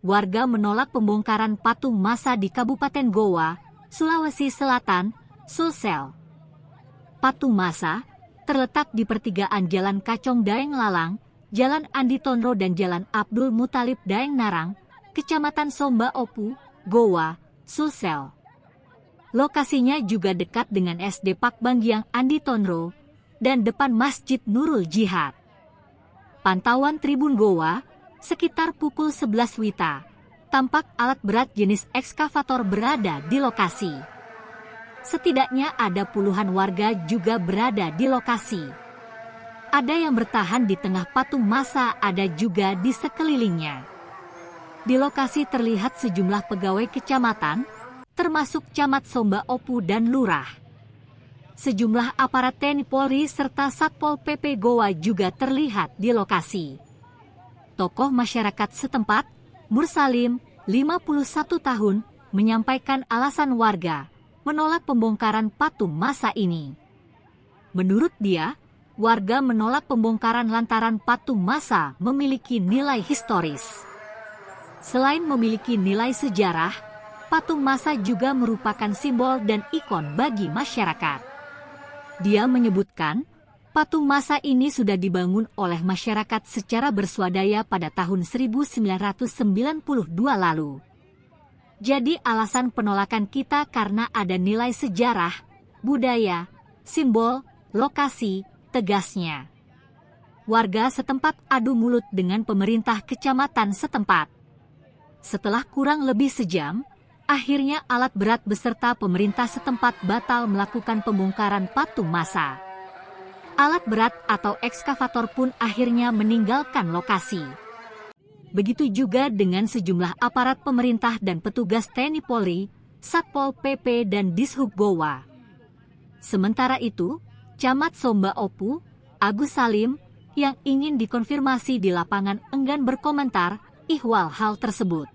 warga menolak pembongkaran patung massa di Kabupaten Goa, Sulawesi Selatan, Sulsel. Patung massa terletak di pertigaan Jalan Kacong Daeng Lalang, Jalan Andi Tonro dan Jalan Abdul Muthalib Daeng Narang, Kecamatan Somba Opu, Goa, Sulsel. Lokasinya juga dekat dengan SD Pakbanggyang Andi Tonro dan depan Masjid Nurul Jihad. Pantauan Tribun Goa, sekitar pukul 11 WITA, tampak alat berat jenis ekskavator berada di lokasi. Setidaknya ada puluhan warga juga berada di lokasi. Ada yang bertahan di tengah patung massa, ada juga di sekelilingnya. Di lokasi terlihat sejumlah pegawai kecamatan, termasuk Camat Somba Opu dan Lurah. Sejumlah aparat TNI Polri serta Satpol PP Goa juga terlihat di lokasi. Tokoh masyarakat setempat, Mursalim, 51 tahun, menyampaikan alasan warga menolak pembongkaran patung massa ini. Menurut dia, warga menolak pembongkaran lantaran patung massa memiliki nilai historis. Selain memiliki nilai sejarah, patung massa juga merupakan simbol dan ikon bagi masyarakat. Dia menyebutkan, patung massa ini sudah dibangun oleh masyarakat secara berswadaya pada tahun 1992 lalu. Jadi alasan penolakan kita karena ada nilai sejarah, budaya, simbol, lokasi, tegasnya. Warga setempat adu mulut dengan pemerintah kecamatan setempat. Setelah kurang lebih sejam, akhirnya alat berat beserta pemerintah setempat batal melakukan pembongkaran patung massa. Alat berat atau ekskavator pun akhirnya meninggalkan lokasi. Begitu juga dengan sejumlah aparat pemerintah dan petugas TNI Polri, Satpol PP dan Dishub Goa. Sementara itu, Camat Somba Opu, Agus Salim, yang ingin dikonfirmasi di lapangan enggan berkomentar ihwal hal tersebut.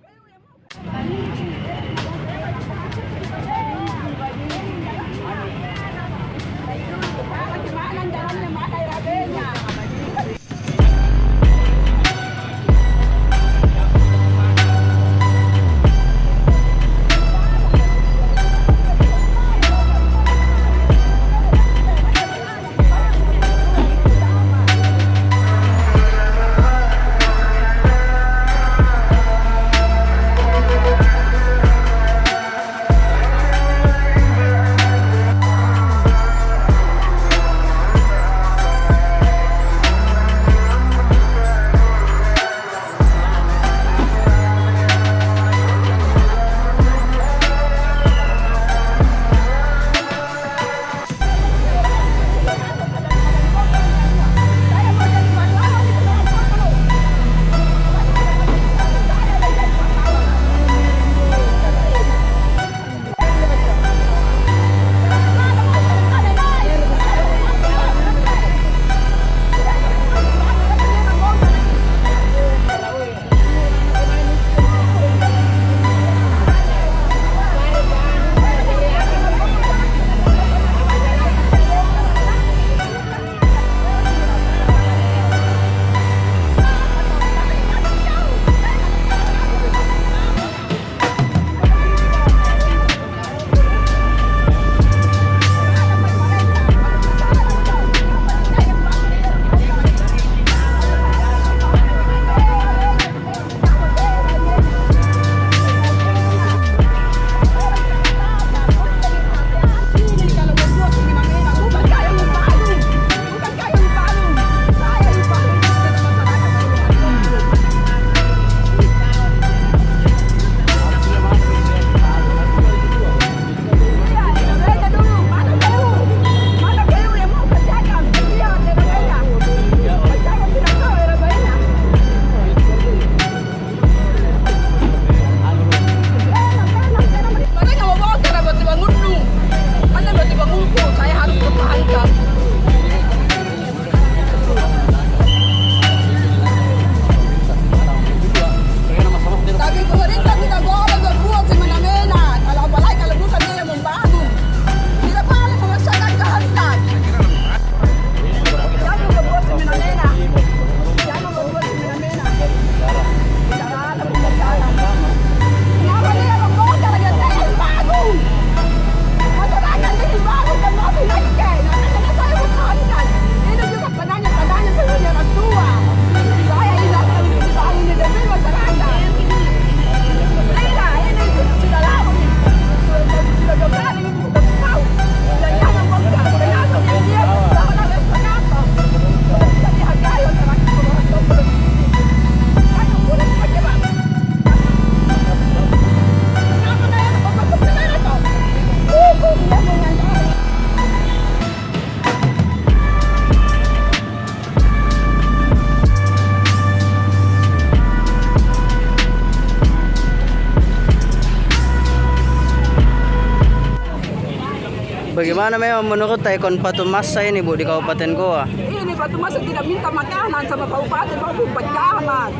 Bagaimana memang menurut Ekon Patung Masa ini Bu di Kabupaten Goa? Ini Patung Masa tidak minta makanan sama kabupaten maupun pencamat.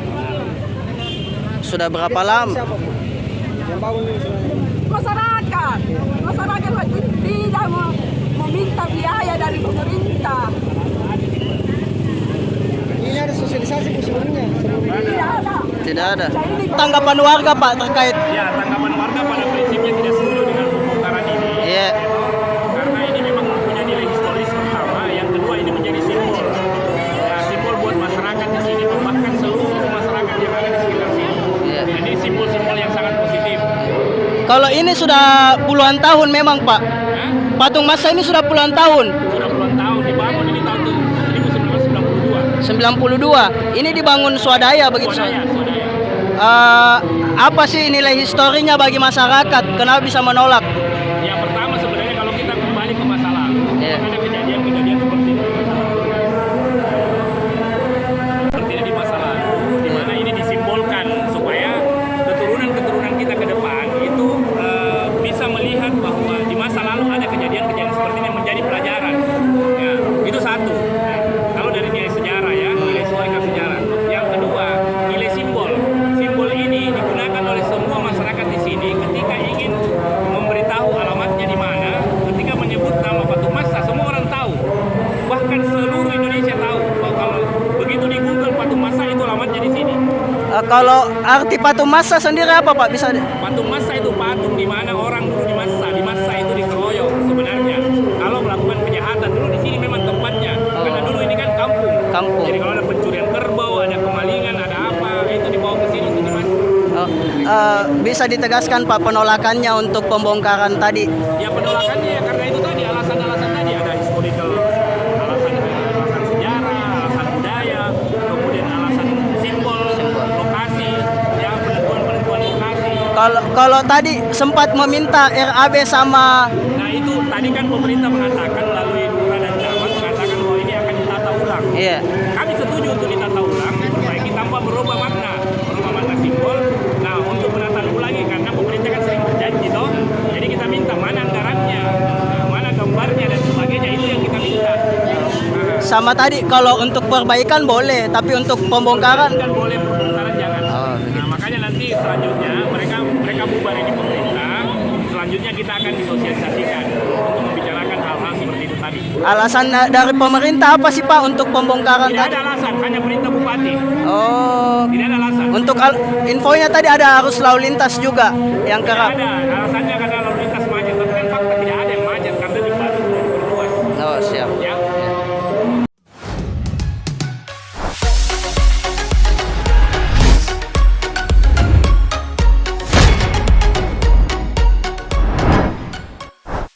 Sudah berapa lama? Masyarakat tidak meminta biaya dari pemerintah. Ini ada sosialisasi sebelumnya. Tidak ada. Tanggapan warga Pak terkait? Ya, tanggapan warga pada prinsipnya tidak setuju dengan pembongkaran ini. Iya. Karena ini memang mempunyai nilai historis pertama, yang kedua ini menjadi simbol. Ya, simbol buat masyarakat di sini, bahkan seluruh masyarakat yang ada di sekitar sini. Iya. Jadi simbol-simbol yang sangat positif. Kalau ini sudah puluhan tahun memang Pak. Hah? Patung Masa ini sudah puluhan tahun. Sudah puluhan tahun dibangun, ini tahun 1992. Ini dibangun swadaya begitu. Swadaya. Apa sih nilai historinya bagi masyarakat? Kenapa bisa menolak? Yang pertama sebenarnya kalau kita kembali ke masa lalu, Iya. ada kejadian-kejadian seperti ini. Seperti ini di masa lalu, di mana ini disimbolkan supaya keturunan-keturunan kita ke depan itu bisa melihat bahwa di masa lalu ada kejadian-kejadian seperti ini menjadi pelajaran. Ya, itu satu. Ya, kalau dari nilai sejarah ya, nilai historical sejarah. Yang kedua, nilai simbol. Simbol ini digunakan oleh semua masyarakat di sini ketika ingin memberitahu alamatnya di mana, ketika menyebut nama Patung Masa, semua orang tahu. Bahkan seluruh Indonesia tahu bahwa kalau begitu di Google Patung Masa itu alamatnya di sini. Kalau arti Patung Masa sendiri apa Pak? Bisa Patung Masa itu patung di mana orang dulu di masa itu dikeroyok sebenarnya. Kalau melakukan kejahatan dulu di sini memang tempatnya. Karena dulu ini kan kampung. Jadi kalau ada pencurian kerbau, ada kemalingan, ada apa, itu dibawa ke sini untuk dimas. Bisa ditegaskan Pak penolakannya untuk pembongkaran tadi? Ya penolakannya ya karena itu tadi alasan-alasan tadi, ada historical, alasan sejarah, alasan budaya, kemudian alasan simbol, lokasi, ya penentuan lokasi. Kalau tadi sempat meminta RAB sama Nah itu tadi kan pemerintah mengatakan melalui lurah dan camat mengatakan bahwa ini akan ditata ulang. Iya. Kami setuju untuk ditata ulang, diperbaiki tanpa berubah makna simbol. Nah untuk menata ulangi karena pemerintah kan sering berjanji toh, jadi kita minta mana anggarannya, mana gambarnya dan sebagainya, itu yang kita minta. sama tadi kalau untuk perbaikan boleh, tapi untuk pembongkaran Kan boleh, pembongkaran jangan. Oh, Nah makanya nanti selanjutnya mereka bubar ini pemerintah, selanjutnya kita akan disosialisasikan untuk membicarakan hal-hal seperti itu tadi. alasan dari pemerintah apa sih Pak untuk pembongkaran Tidak tadi? ada alasan, hanya perintah bupati. Oh, Tidak ada alasan. untuk infonya tadi ada arus lalu lintas juga yang Tidak kerap. ada alasannya